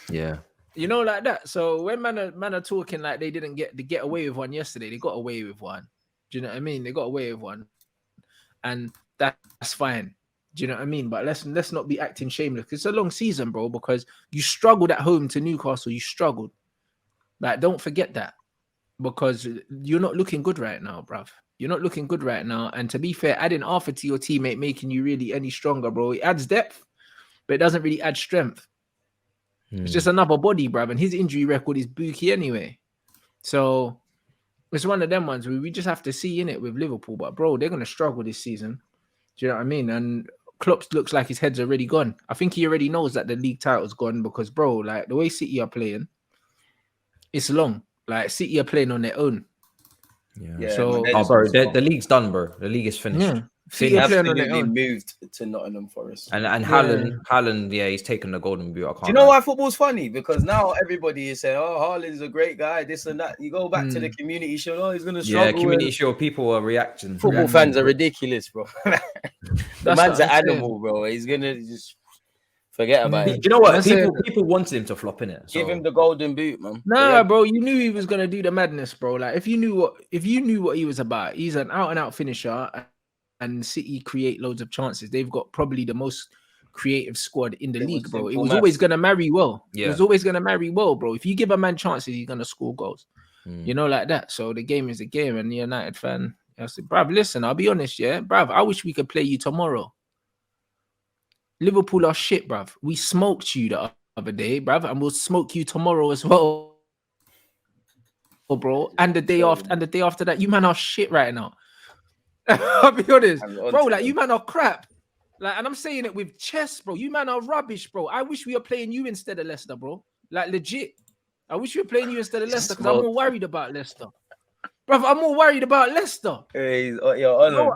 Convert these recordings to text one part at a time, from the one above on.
Yeah. You know, like that. So when man are talking like they didn't get away with one yesterday, they got away with one. Do you know what I mean? They got away with one, and that's fine. Do you know what I mean? But let's not be acting shameless. It's a long season, bro, because you struggled at home to Newcastle. You struggled. Like, don't forget that, because you're not looking good right now, bruv. You're not looking good right now. And to be fair, adding Arthur to your team ain't making you really any stronger, bro. It adds depth, but it doesn't really add strength. It's just another body, bruv. And his injury record is booky anyway. So it's one of them ones where we just have to see in it with Liverpool. But, bro, they're going to struggle this season. Do you know what I mean? And Klopp looks like his head's already gone. I think he already knows that the league title's gone because, bro, like the way City are playing, it's long. Like City are playing on their own. Yeah. So, bro, the league's done, bro. The league is finished. Yeah. City are playing on their own. Moved to Nottingham Forest. And Haaland, yeah, he's taken the golden boot. I can't. Do you know why football's funny? Because now everybody is saying, "Oh, Haaland's a great guy," this and that. You go back to the community show, oh, he's gonna struggle. Yeah, community show. People are reacting. Football fans are ridiculous, bro. The man's an animal, bro. He's gonna just forget about it. Do you know what? People wanted him to flop in it. So. Give him the golden boot, man. Nah, bro, you knew he was gonna do the madness, bro. Like if you knew what he was about, he's an out and out finisher. And City create loads of chances. They've got probably the most creative squad in the league, bro. It was always gonna marry well. Yeah. It was always gonna marry well, bro. If you give a man chances, he's gonna score goals. You know, like that. So the game is a game, and the United fan, I said, bruv, listen, I'll be honest, yeah, bruv. I wish we could play you tomorrow. Liverpool are shit, bruv. We smoked you the other day, bruv, and we'll smoke you tomorrow as well, bro. And the day after that, you man are shit right now. I'll be honest, bro. Like you man are crap. Like, and I'm saying it with chest, bro. You man are rubbish, bro. I wish we were playing you instead of Leicester, bro. Like legit. I wish we were playing you instead of Leicester because I'm more worried about Leicester, bro. I'm more worried about Leicester. Hey, bro,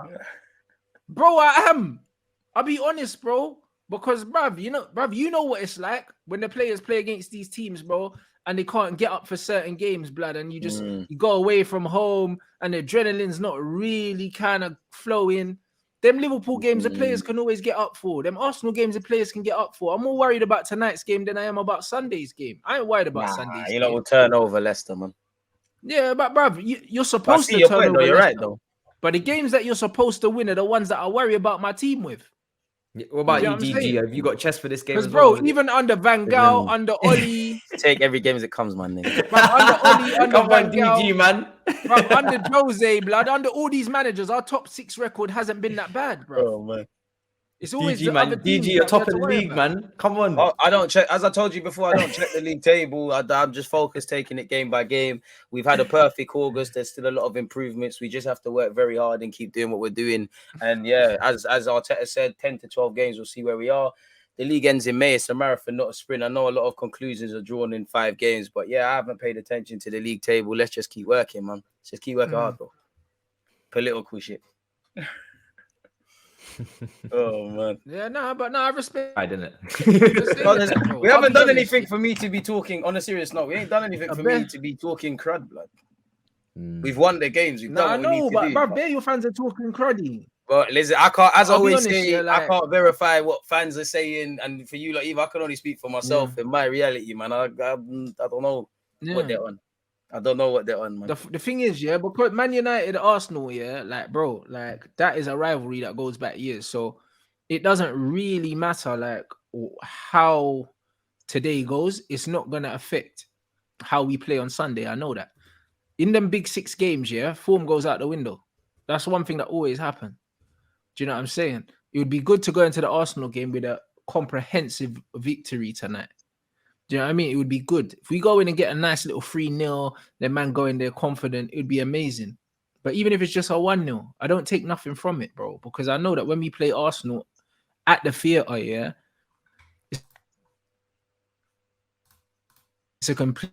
I am. I'll be honest, bro. Because, bruv, you know what it's like when the players play against these teams, bro. And they can't get up for certain games, blood, and you just you go away from home, and the adrenaline's not really kind of flowing. Them Liverpool games, the players can always get up for. Them Arsenal games, the players can get up for. I'm more worried about tonight's game than I am about Sunday's game. I ain't worried about Sunday's game. You know, we'll turn over Leicester, man. Yeah, but bruv, you're supposed to turn over. You're right, though. But the games that you're supposed to win are the ones that I worry about my team with. What about you, DG? Have you got chest for this game? Because, bro, even under Van Gaal, under Oli, take every game as it comes, man. Under Oli, under Van Gaal, DG, man. Bro, under Jose, blood, under all these managers, our top 6 record hasn't been that bad, bro. Oh man, it's always DG, man. DG, you're top of the league, man. Come on. I don't check. As I told you before, I don't check the league table. I'm just focused, taking it game by game. We've had a perfect August. There's still a lot of improvements. We just have to work very hard and keep doing what we're doing. And yeah, as Arteta said, 10 to 12 games, we'll see where we are. The league ends in May. It's a marathon, not a sprint. I know a lot of conclusions are drawn in 5 games, but yeah, I haven't paid attention to the league table. Let's just keep working, man. Let's just keep working hard, bro. Political shit. Oh man. Yeah, but I respect. I didn't. We haven't done anything for me to be talking on a serious note. We ain't done anything for me to be talking crud, blood. We've won the games. We've done what we need to do. But your fans are talking cruddy. Well, listen, I can't. As I always say, I can't verify what fans are saying, and for you, like, Eve, I can only speak for myself in my reality, man. I don't know what they're on. I don't know what they're on, man. The thing is, yeah, because Man United, Arsenal, yeah, like, bro, like, that is a rivalry that goes back years. So it doesn't really matter, like, how today goes. It's not going to affect how we play on Sunday. I know that. In them big 6 games, yeah, form goes out the window. That's one thing that always happens. Do you know what I'm saying? It would be good to go into the Arsenal game with a comprehensive victory tonight. Do you know what I mean? It would be good. If we go in and get a nice little 3-0, then man go in there confident, it would be amazing. But even if it's just a 1-0, I don't take nothing from it, bro. Because I know that when we play Arsenal at the theatre, yeah, it's a completely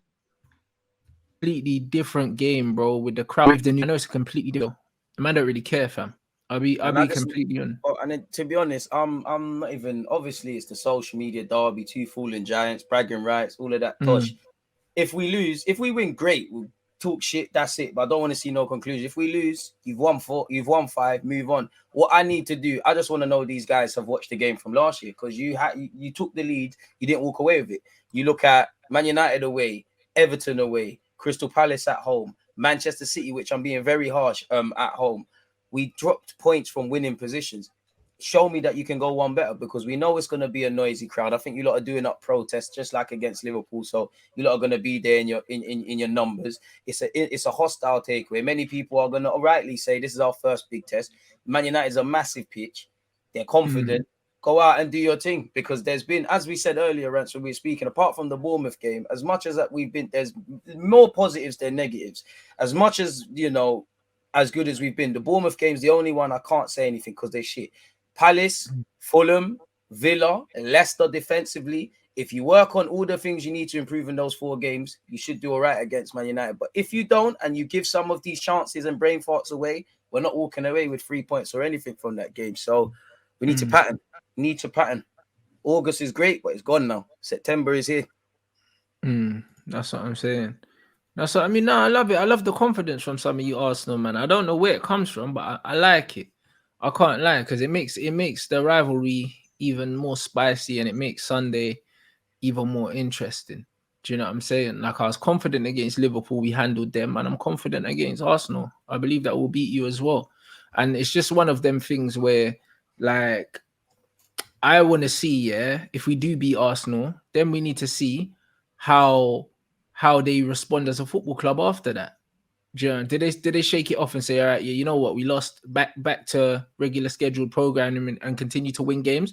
different game, bro, with the crowd. I know it's a completely different. I don't really care, fam. I'll be completely on. And then, to be honest, I'm not even. Obviously, it's the social media derby, 2 fallen giants, bragging rights, all of that. Tosh. If we lose, if we win, great. We'll talk shit, that's it. But I don't want to see no conclusion. If we lose, you've won 4, you've won 5, move on. What I need to do, I just want to know these guys have watched the game from last year, because you took the lead, you didn't walk away with it. You look at Man United away, Everton away, Crystal Palace at home, Manchester City, which I'm being very harsh at home. We dropped points from winning positions. Show me that you can go one better, because we know it's going to be a noisy crowd. I think you lot are doing up protests just like against Liverpool, so you lot are going to be there in your numbers. It's a hostile takeaway. Many people are going to rightly say this is our first big test. Man United is a massive pitch. They're confident. Go out and do your thing, because there's been, as we said earlier, Rance, when we were speaking, apart from the Bournemouth game, as much as that there's more positives than negatives. As much as, you know, as good as we've been, the Bournemouth game's the only one I can't say anything because they're shit. Palace, Fulham, Villa, and Leicester defensively. If you work on all the things you need to improve in those 4 games, you should do all right against Man United. But if you don't, and you give some of these chances and brain farts away, we're not walking away with 3 points or anything from that game. So we need to pattern. August is great, but it's gone now. September is here. That's what I'm saying. That's what I mean. No, I love it. I love the confidence from some of you Arsenal, man. I don't know where it comes from, but I like it. I can't lie, because it makes the rivalry even more spicy, and it makes Sunday even more interesting. Do you know what I'm saying? Like, I was confident against Liverpool, we handled them, and I'm confident against Arsenal. I believe that we'll beat you as well. And it's just one of them things where, like, I want to see, if we do beat Arsenal, then we need to see how they respond as a football club after that. Did they shake it off and say, all right, yeah, you know what, we lost, back to regular scheduled programming and continue to win games?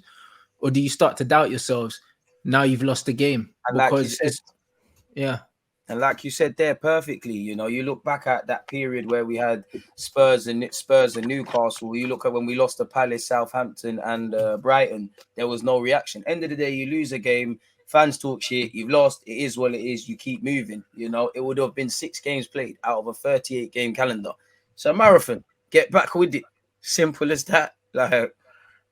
Or do you start to doubt yourselves now you've lost the game? And because and like you said there perfectly, you know, you look back at that period where we had Spurs and Newcastle. You look at when we lost to Palace, Southampton, and Brighton, there was no reaction. End of the day, you lose a game, fans talk shit, you've lost, it is what it is, you keep moving. You know, it would have been 6 games played out of a 38-game calendar. So marathon, get back with it. Simple as that. Like,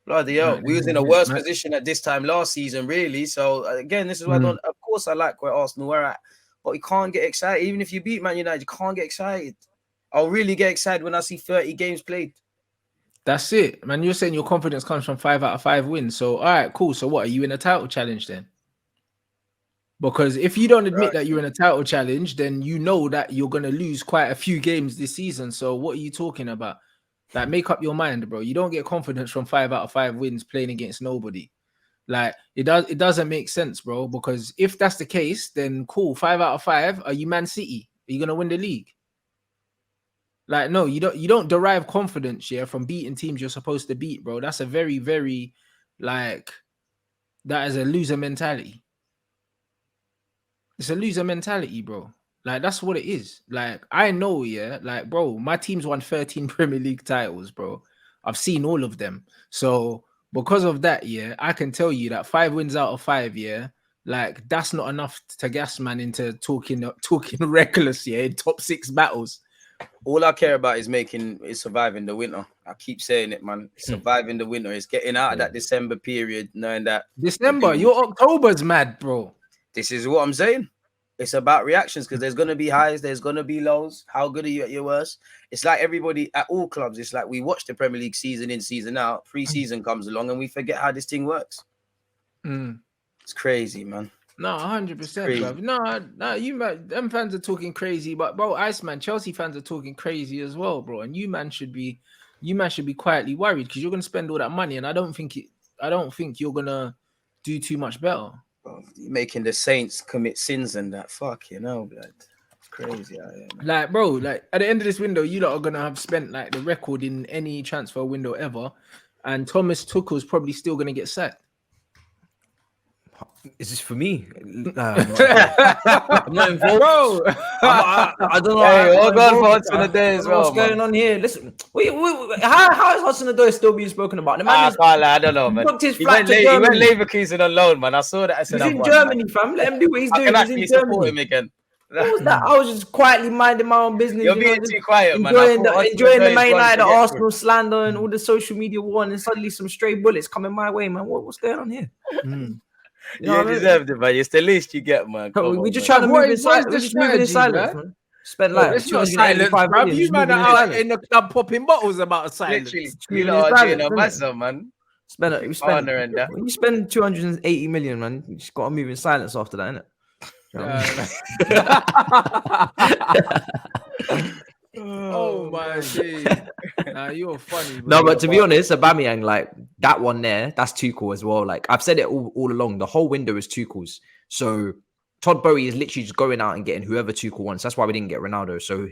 bloody hell, we was in a worse position at this time last season, really. So again, this is why of course I like where Arsenal were at, but you can't get excited. Even if you beat Man United, you can't get excited. I'll really get excited when I see 30 games played. That's it, man. You're saying your confidence comes from 5 out of 5 wins. So, all right, cool. So what, are you in a title challenge then? Because if you don't admit that you're in a title challenge, then you know that you're going to lose quite a few games this season. So what are you talking about? Like, make up your mind, bro. You don't get confidence from 5 out of 5 wins playing against nobody. Like, it doesn't make sense, bro. Because if that's the case, then cool. 5 out of 5. Are you Man City? Are you going to win the league? Like, no, you don't derive confidence, from beating teams you're supposed to beat, bro. That's a very, very, like, that is a loser mentality. It's a loser mentality, bro. Like, that's what it is. Like, I know, like, bro, my team's won 13 Premier League titles, bro. I've seen all of them. So because of that, I can tell you that 5 wins out of 5, like, that's not enough to gas man into talking reckless, in top 6 battles. All I care about is surviving the winter. I keep saying it, man. Surviving the winter. It's getting out of that December period, knowing that December, your October's mad, bro. This is what I'm saying. It's about reactions, because there's going to be highs, there's going to be lows. How good are you at your worst? It's like everybody at all clubs. It's like we watch the Premier League season in, season out. Pre-season comes along and we forget how this thing works. It's crazy, man. No, 100%, bro. No, them fans are talking crazy, but bro, Iceman, Chelsea fans are talking crazy as well, bro. And you man should be quietly worried, because you're going to spend all that money, and I don't think you're going to do too much better. Making the Saints commit sins and that, fuck, blood. It's crazy out here, man. Like, bro, like, at the end of this window, you lot are gonna have spent like the record in any transfer window ever, and Thomas Tuchel's probably still gonna get sacked. Is this for me? I'm not involved. Bro, I don't know. Hey, hold on for Hudson-Odoi as well. What's going on here? Listen, how is Hudson-Odoi still being spoken about? The man I don't know, man. He went Leverkusen on loan, man. I saw that. He's in Germany, fam. Let him do what he's doing. He's in Germany. Him again. What was that? I was just quietly minding my own business. You're being too quiet, man. Enjoying the Man United, Arsenal slander, and all the social media war, and suddenly some stray bullets coming my way, man. What's going on here? You deserved it, man. It's the least you get, man. We're just trying to move in silence. We're just moving in silence, man. Spent Bro, like it's not silence, 285 bruv. million. You just man moving are in out silence. in the club popping bottles about silence. Literally, Just you moving lot in are doing silence, a innit? massive, man. You spend Partner and that. when you spend 280 million, man, you just gotta move in silence after that, innit? You know what I mean? Oh my days. Nah, you're funny, bro. No, but to be honest, Aubameyang, like that one there, that's Tuchel as well. Like I've said it all along, the whole window is Tuchel's. So Todd Boehly is literally just going out and getting whoever Tuchel wants. That's why we didn't get Ronaldo. So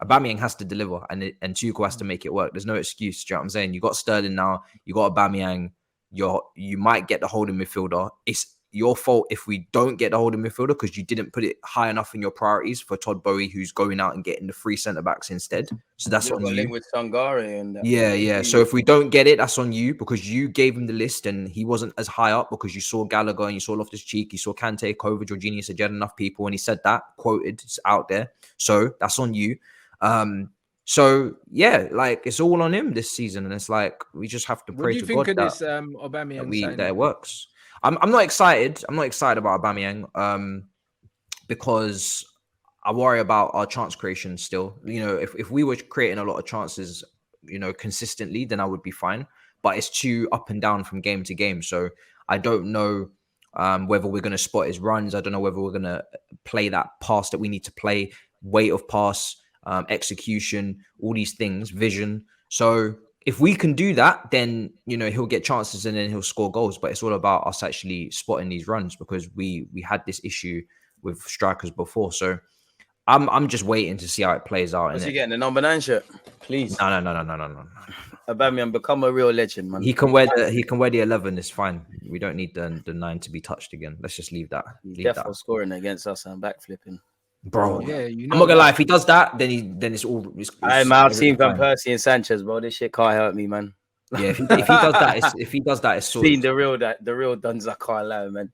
Aubameyang has to deliver, and Tuchel has to make it work. There's no excuse. Do you know what I'm saying? You got Sterling now. You got Aubameyang. You might get the holding midfielder. It's your fault if we don't get the holding midfielder because you didn't put it high enough in your priorities for Todd Boehly, who's going out and getting the 3 centre backs instead. So that's on you. With Sangare and that. Yeah. So if we don't get it, that's on you because you gave him the list and he wasn't as high up because you saw Gallagher and you saw Loftus-Cheek, you saw Kante, Kovac, Jorginho said you had enough people, and he said that, quoted, it's out there. So that's on you. So yeah, like it's all on him this season, and it's like we just have to pray to God that it works. I'm not excited. I'm not excited about Aubameyang because I worry about our chance creation still. You know, if we were creating a lot of chances, you know, consistently, then I would be fine. But it's too up and down from game to game. So I don't know whether we're going to spot his runs. I don't know whether we're going to play that pass that we need to play, weight of pass, execution, all these things, vision. So if we can do that, then, you know, he'll get chances and then he'll score goals. But it's all about us actually spotting these runs because we had this issue with strikers before. So I'm just waiting to see how it plays out. What's he getting, the number 9 shirt? Please. No. Aubameyang, become a real legend, man. He can wear the 11. It's fine. We don't need the 9 to be touched again. Let's just leave that. Definitely scoring against us and backflipping. Bro, yeah, you know I'm not gonna lie. If he does that, then it's all. I've seen Van Persie and Sanchez, bro. This shit can't hurt me, man. Yeah, if he does that, it's sorted. Seen the real Duns. I can't lie, man.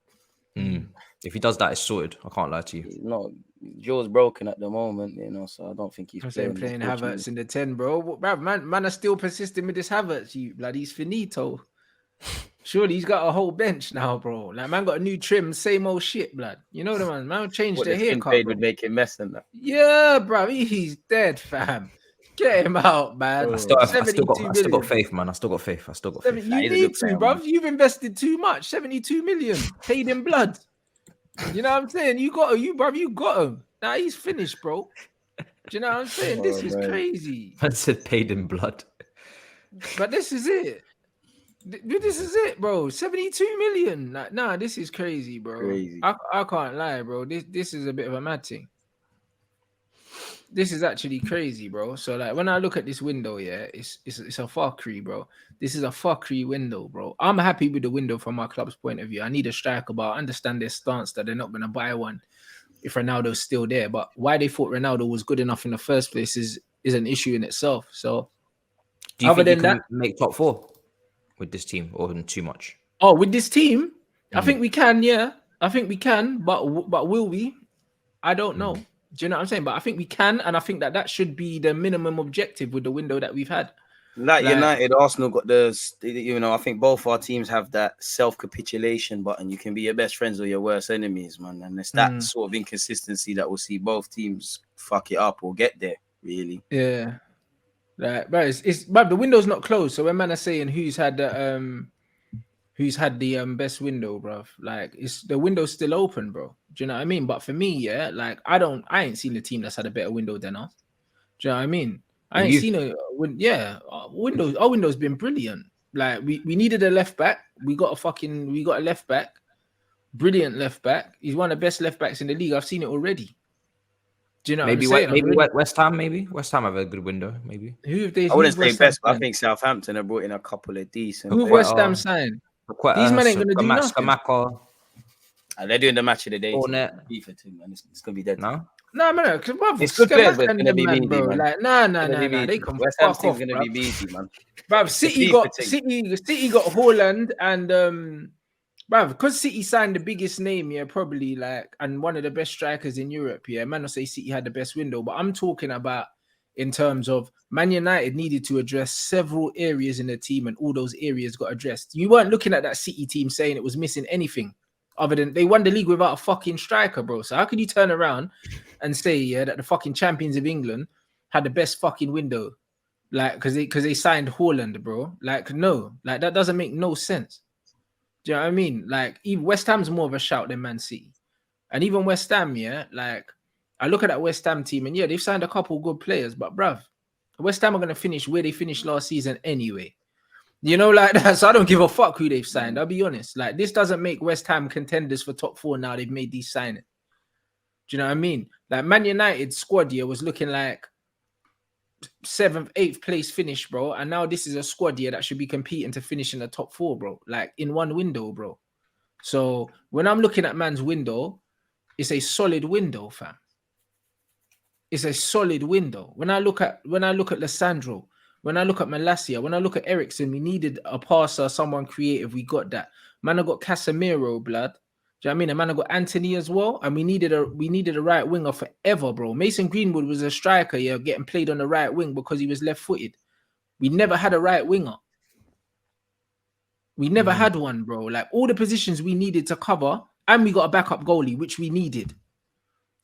If he does that, it's sorted. I can't lie to you. No, Jaw's broken at the moment, you know, so I don't think he's playing Havertz in the 10, bro. Man are still persisting with this Havertz. You bloody, he's finito. Surely he's got a whole bench now, bro. Like, man got a new trim, same old shit, blood. You know the man changed the haircut. Would make him mess and that. Yeah, bro. He's dead, fam. Get him out, man. I still got faith, man. I still got faith. You need to, bro. You've invested too much. 72 million paid in blood. You know what I'm saying? You got him. Now he's finished, bro. Do you know what I'm saying? This is crazy. Man said paid in blood. But this is it. This is it, bro. 72 million. Like, nah, this is crazy, bro. Crazy. I can't lie, bro. This is a bit of a mad thing. This is actually crazy, bro. So like when I look at this window, yeah, it's a fuckery, bro. This is a fuckery window, bro. I'm happy with the window from my club's point of view. I need a striker, but I understand their stance that they're not gonna buy one if Ronaldo's still there. But why they thought Ronaldo was good enough in the first place is an issue in itself. So do you think you can make top 4 with this team or too much? Oh, with this team, I think we can, yeah. I think we can, but will we? I don't know. Do you know what I'm saying? But I think we can, and I think that should be the minimum objective with the window that we've had. Like United, Arsenal got I think both our teams have that self-capitulation button. You can be your best friends or your worst enemies, man. And it's that sort of inconsistency that will see both teams fuck it up or get there, really. Yeah. Right, but but the window's not closed. So when man are saying who's had the best window, bro, like the window's still open, bro. Do you know what I mean? But for me, yeah, like I ain't seen a team that's had a better window than us. Do you know what I mean? I ain't seen our window's been brilliant. Like we needed a left back. We got a left back, brilliant left back. He's one of the best left backs in the league. I've seen it already. Do you know maybe West Ham? Maybe West Ham have a good window. Maybe I wouldn't say best, but I think Southampton have brought in a couple of decent. Who West Ham signed? These men ain't gonna do nothing. They're doing the match of the day. FIFA team, man. It's gonna be dead. No, man. It's good players, but it's gonna be meaty, bro. man. Like, nah. They come West Ham team's gonna be meaty, man. Bruv, City got Haaland and bruv, because City signed the biggest name, yeah, probably like, and one of the best strikers in Europe, yeah. Man, I say City had the best window, but I'm talking about in terms of Man United needed to address several areas in the team, and all those areas got addressed. You weren't looking at that City team saying it was missing anything other than they won the league without a fucking striker, bro. So how can you turn around and say, yeah, that the fucking champions of England had the best fucking window, like, because they signed Haaland, bro. Like, no, like that doesn't make no sense. Do you know what I mean? Like, even West Ham's more of a shout than Man City, and even West Ham, yeah, like I look at that West Ham team, and yeah, they've signed a couple good players, but bruv, West Ham are gonna finish where they finished last season anyway. You know, like that. So I don't give a fuck who they've signed. I'll be honest. Like, this doesn't make West Ham contenders for top 4 now. They've made these signings. Do you know what I mean? Like, Man United's squad here was looking like 7th, 8th place finish, bro. And now this is a squad here that should be competing to finish in the top 4, bro. Like, in one window, bro. So when I'm looking at man's window, it's a solid window, fam. It's a solid window. When I look at Lissandro, when I look at Malacia, when I look at Ericsson, we needed a passer, someone creative. We got that. Man, I got Casemiro, blood. Do you know what I mean? And man, I got Anthony as well. And we needed a right winger forever, bro. Mason Greenwood was a striker, yeah, getting played on the right wing because he was left-footed. We never had a right winger. We never had one, bro. Like, all the positions we needed to cover, and we got a backup goalie, which we needed.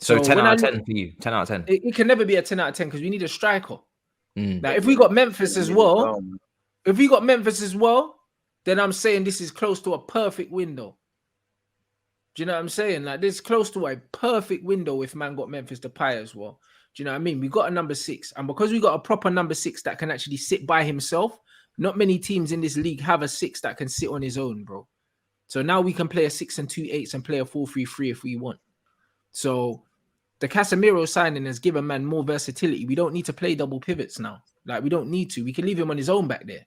So 10 out of 10 for you. 10 out of 10. It can never be a 10 out of 10 because we need a striker. Like, if we got Memphis as well, then I'm saying this is close to a perfect window. Do you know what I'm saying? Like, this is close to a perfect window if man got Memphis Depay as well. Do you know what I mean? We got a number 6. And because we got a proper number 6 that can actually sit by himself, not many teams in this league have a 6 that can sit on his own, bro. So now we can play a 6 and 2 8s and play a 4-3-3 if we want. So the Casemiro signing has given man more versatility. We don't need to play double pivots now. Like, we don't need to. We can leave him on his own back there.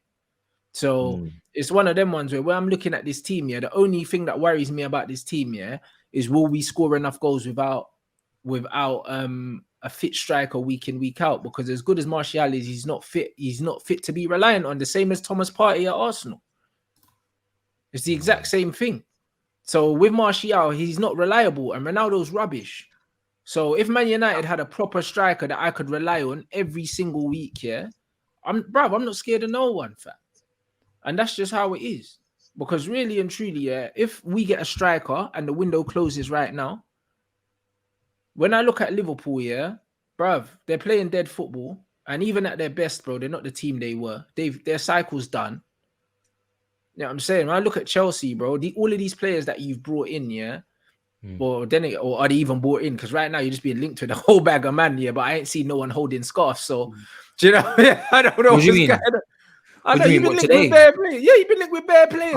So it's one of them ones where I'm looking at this team, yeah, the only thing that worries me about this team, yeah, is will we score enough goals without a fit striker week in, week out? Because as good as Martial is, he's not fit to be reliant on, the same as Thomas Partey at Arsenal. It's the exact same thing. So with Martial, he's not reliable, and Ronaldo's rubbish. So if Man United had a proper striker that I could rely on every single week, yeah, I'm not scared of no one, fam. And that's just how it is. Because really and truly, yeah, if we get a striker and the window closes right now, when I look at Liverpool, yeah, bruv, they're playing dead football. And even at their best, bro, they're not the team they were. Their cycle's done. You know what I'm saying? When I look at Chelsea, bro, all of these players that you've brought in, yeah, or are they even bought in? Because right now you're just being linked to the whole bag of man, yeah, but I ain't seen no one holding scarf. So, do you know? I don't know. What do you mean? I know you've been linked with bare players. Yeah, you've been linked with bare players.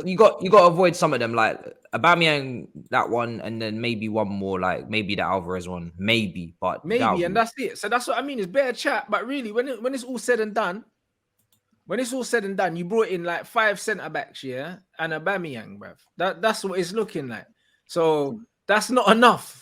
You got to avoid some of them, like Aubameyang, that one, and then maybe one more, like maybe the Alvarez one, maybe, and that's it. So that's what I mean. It's better chat, but really, when it's all said and done, you brought in like 5 centre backs, yeah, and Aubameyang, bruv. That's what it's looking like. So that's not enough.